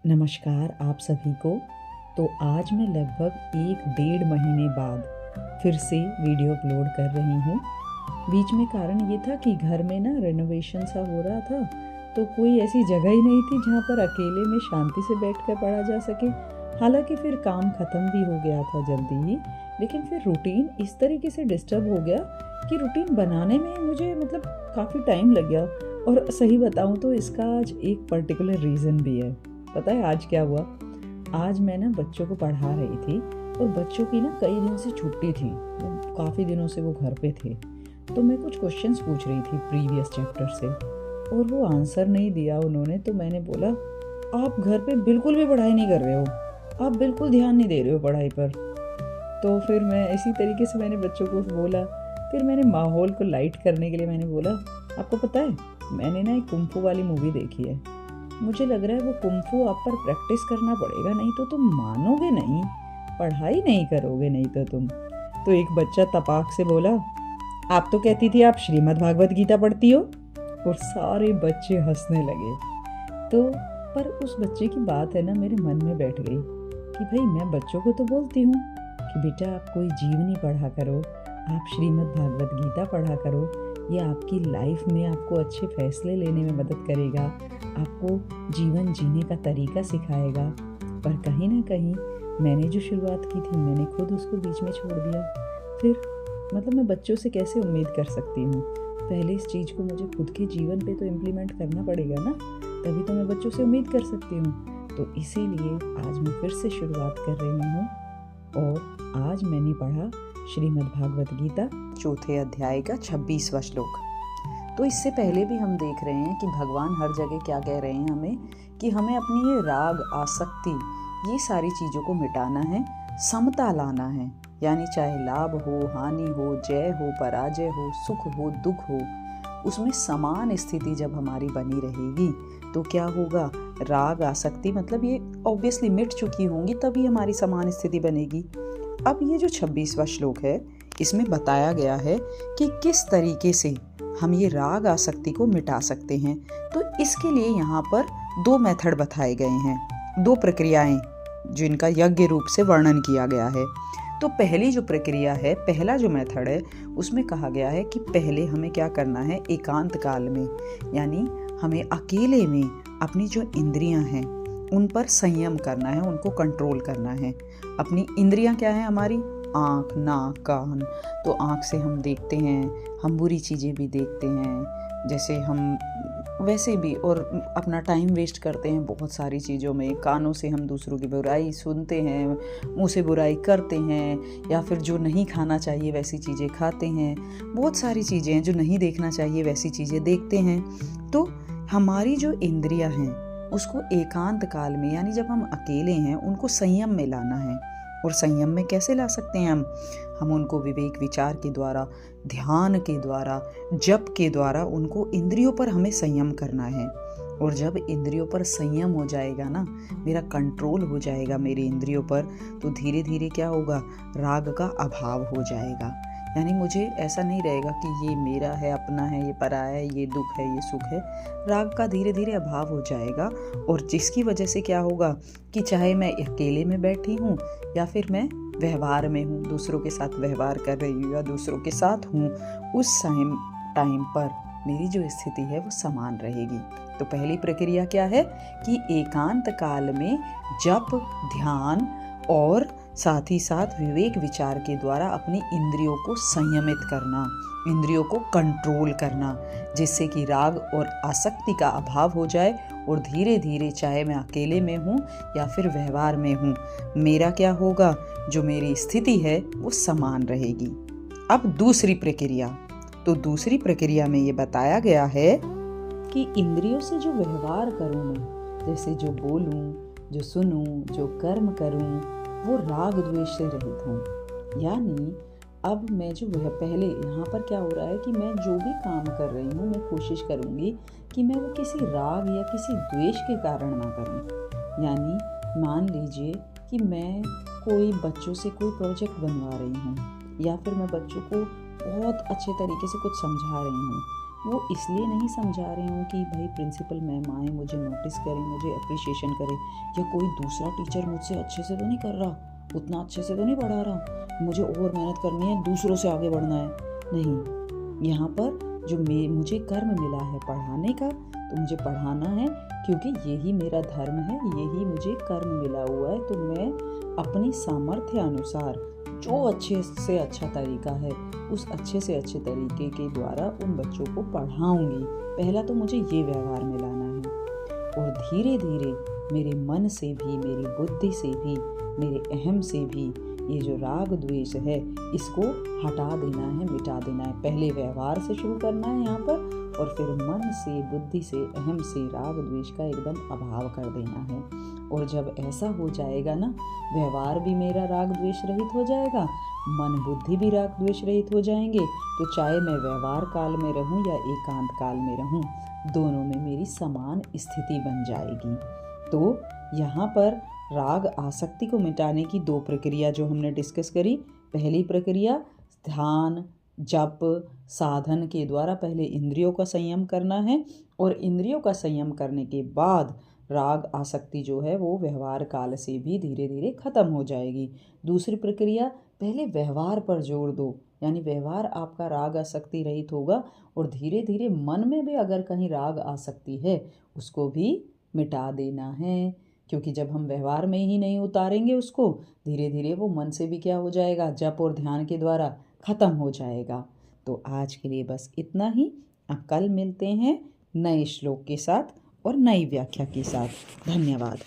नमस्कार आप सभी को। तो आज मैं लगभग 1 डेढ़ महीने बाद फिर से वीडियो अपलोड कर रही हूँ। बीच में कारण ये था कि घर में ना रेनोवेशन सा हो रहा था, तो कोई ऐसी जगह ही नहीं थी जहाँ पर अकेले में शांति से बैठकर पढ़ा जा सके। हालांकि फिर काम ख़त्म भी हो गया था जल्दी ही, लेकिन फिर रूटीन इस तरीके से डिस्टर्ब हो गया कि रूटीन बनाने में मुझे काफ़ी टाइम लग गया। और सही बताऊँ तो इसका आज एक पर्टिकुलर रीज़न भी है। पता है आज क्या हुआ? आज मैं ना बच्चों को पढ़ा रही थी और बच्चों की ना कई दिन से छुट्टी थी, काफ़ी दिनों से वो घर पे थे। तो मैं कुछ क्वेश्चंस पूछ रही थी प्रीवियस चैप्टर से और वो आंसर नहीं दिया उन्होंने। तो मैंने बोला, आप घर पे बिल्कुल भी पढ़ाई नहीं कर रहे हो, आप बिल्कुल ध्यान नहीं दे रहे हो पढ़ाई पर। तो फिर मैं इसी तरीके से मैंने बच्चों को बोला। फिर मैंने माहौल को लाइट करने के लिए मैंने बोला, आपको पता है मैंने ना एक कुंफू वाली मूवी देखी है। मुझे लग रहा है वो कुंफू आप पर प्रैक्टिस करना पड़ेगा, नहीं तो तुम मानोगे नहीं, पढ़ाई नहीं करोगे नहीं तो तुम। तो एक बच्चा तपाक से बोला, आप तो कहती थी आप श्रीमद् भागवत गीता पढ़ती हो। और सारे बच्चे हंसने लगे। तो पर उस बच्चे की बात है ना मेरे मन में बैठ गई कि भाई मैं बच्चों को तो बोलती हूँ कि बेटा आप कोई जीवनी पढ़ा करो, आप श्रीमद् भागवत गीता पढ़ा करो, ये आपकी लाइफ में आपको अच्छे फैसले लेने में मदद करेगा, आपको जीवन जीने का तरीका सिखाएगा। पर कहीं ना कहीं मैंने जो शुरुआत की थी मैंने खुद उसको बीच में छोड़ दिया। फिर मैं बच्चों से कैसे उम्मीद कर सकती हूँ? पहले इस चीज़ को मुझे खुद के जीवन पे तो इम्प्लीमेंट करना पड़ेगा ना, तभी तो मैं बच्चों से उम्मीद कर सकती हूँ। तो इसीलिए आज मैं फिर से शुरुआत कर रही हूँ और आज मैंने पढ़ा श्रीमद् भागवत गीता चौथे अध्याय का 26वां श्लोक। तो इससे पहले भी हम देख रहे हैं कि भगवान हर जगह क्या कह रहे हैं हमें, कि हमें अपनी ये राग, आसक्ति, ये सारी चीज़ों को मिटाना है, समता लाना है। यानी चाहे लाभ हो, हानि हो, जय हो, पराजय हो, सुख हो, दुख हो, उसमें समान स्थिति जब हमारी बनी रहेगी तो क्या होगा? राग, आसक्ति ये ऑब्वियसली मिट चुकी होंगी, तभी हमारी समान स्थिति बनेगी। अब ये जो 26वां श्लोक है इसमें बताया गया है कि किस तरीके से हम ये राग आसक्ति को मिटा सकते हैं। तो इसके लिए यहाँ पर 2 मेथड बताए गए हैं, 2 प्रक्रियाएं जिनका यज्ञ रूप से वर्णन किया गया है। तो पहली जो प्रक्रिया है, पहला जो मेथड है, उसमें कहा गया है कि पहले हमें क्या करना है, एकांत काल में, यानी हमें अकेले में अपनी जो इंद्रियां हैं उन पर संयम करना है, उनको कंट्रोल करना है। अपनी इंद्रियां क्या है हमारी? आँख, नाक, कान। तो आँख से हम देखते हैं, हम बुरी चीज़ें भी देखते हैं, जैसे हम वैसे भी, और अपना टाइम वेस्ट करते हैं बहुत सारी चीज़ों में। कानों से हम दूसरों की बुराई सुनते हैं, मुंह से बुराई करते हैं, या फिर जो नहीं खाना चाहिए वैसी चीज़ें खाते हैं। बहुत सारी चीज़ें हैं जो नहीं देखना चाहिए वैसी चीज़ें देखते हैं। तो हमारी जो इंद्रियां हैं उसको एकांत काल में, यानी जब हम अकेले हैं, उनको संयम में लाना है। और संयम में कैसे ला सकते हैं हम उनको विवेक विचार के द्वारा, ध्यान के द्वारा, जप के द्वारा उनको इंद्रियों पर हमें संयम करना है। और जब इंद्रियों पर संयम हो जाएगा ना, मेरा कंट्रोल हो जाएगा मेरी इंद्रियों पर, तो धीरे धीरे क्या होगा? राग का अभाव हो जाएगा। यानी मुझे ऐसा नहीं रहेगा कि ये मेरा है, अपना है, ये पराया है, ये दुख है, ये सुख है। राग का धीरे धीरे अभाव हो जाएगा, और जिसकी वजह से क्या होगा कि चाहे मैं अकेले में बैठी हूँ या फिर मैं व्यवहार में हूँ, दूसरों के साथ व्यवहार कर रही हूँ या दूसरों के साथ हूँ, उस टाइम पर मेरी जो स्थिति है वो समान रहेगी। तो पहली प्रक्रिया क्या है कि एकांत काल में जप, ध्यान और साथ ही साथ विवेक विचार के द्वारा अपनी इंद्रियों को संयमित करना, इंद्रियों को कंट्रोल करना, जिससे कि राग और आसक्ति का अभाव हो जाए। और धीरे धीरे, चाहे मैं अकेले में हूँ या फिर व्यवहार में हूँ, मेरा क्या होगा? जो मेरी स्थिति है वो समान रहेगी। अब दूसरी प्रक्रिया, तो दूसरी प्रक्रिया में ये बताया गया है कि इंद्रियों से जो व्यवहार करूँ मैं, जैसे जो बोलूँ, जो सुनूँ, जो कर्म करूँ, वो राग द्वेष से रहित हूँ। यानी अब मैं जो पहले यहाँ पर क्या हो रहा है कि मैं जो भी काम कर रही हूँ, मैं कोशिश करूँगी कि मैं वो किसी राग या किसी द्वेष के कारण ना करूँ। यानी मान लीजिए कि मैं कोई बच्चों से कोई प्रोजेक्ट बनवा रही हूँ, या फिर मैं बच्चों को बहुत अच्छे तरीके से कुछ समझा रही हूँ, वो इसलिए नहीं समझा रही हूँ कि भाई प्रिंसिपल मैम आए, मुझे नोटिस करें, मुझे अप्रिशिएशन करें, या कोई दूसरा टीचर मुझसे अच्छे से तो नहीं कर रहा, उतना अच्छे से तो नहीं पढ़ा रहा, मुझे और मेहनत करनी है, दूसरों से आगे बढ़ना है। नहीं, यहाँ पर जो मुझे कर्म मिला है पढ़ाने का, तो मुझे पढ़ाना है, क्योंकि यही मेरा धर्म है, यही मुझे कर्म मिला हुआ है। तो मैं अपनी सामर्थ्य अनुसार जो अच्छे से अच्छा तरीका है, उस अच्छे से अच्छे तरीके के द्वारा उन बच्चों को पढ़ाऊंगी। पहला तो मुझे ये व्यवहार में लाना है, और धीरे धीरे मेरे मन से भी, मेरी बुद्धि से भी, मेरे अहम से भी ये जो राग द्वेष है इसको हटा देना है, मिटा देना है। पहले व्यवहार से शुरू करना है यहाँ पर, और फिर मन से, बुद्धि से, अहम से राग द्वेष का एकदम अभाव कर देना है। और जब ऐसा हो जाएगा ना, व्यवहार भी मेरा राग द्वेष रहित हो जाएगा, मन बुद्धि भी राग द्वेष रहित हो जाएंगे, तो चाहे मैं व्यवहार काल में रहूं या एकांत काल में रहूं, दोनों में मेरी समान स्थिति बन जाएगी। तो यहाँ पर राग आसक्ति को मिटाने की 2 प्रक्रिया जो हमने डिस्कस करी। पहली प्रक्रिया ध्यान, जप, साधन के द्वारा पहले इंद्रियों का संयम करना है, और इंद्रियों का संयम करने के बाद राग आसक्ति जो है वो व्यवहार काल से भी धीरे धीरे खत्म हो जाएगी। दूसरी प्रक्रिया, पहले व्यवहार पर जोर दो, यानी व्यवहार आपका राग आसक्ति रहित होगा, और धीरे धीरे मन में भी अगर कहीं राग आसक्ति है उसको भी मिटा देना है, क्योंकि जब हम व्यवहार में ही नहीं उतारेंगे उसको, धीरे धीरे वो मन से भी क्या हो जाएगा, जप और ध्यान के द्वारा खत्म हो जाएगा। तो आज के लिए बस इतना ही। अब कल मिलते हैं नए श्लोक के साथ और नई व्याख्या के साथ। धन्यवाद।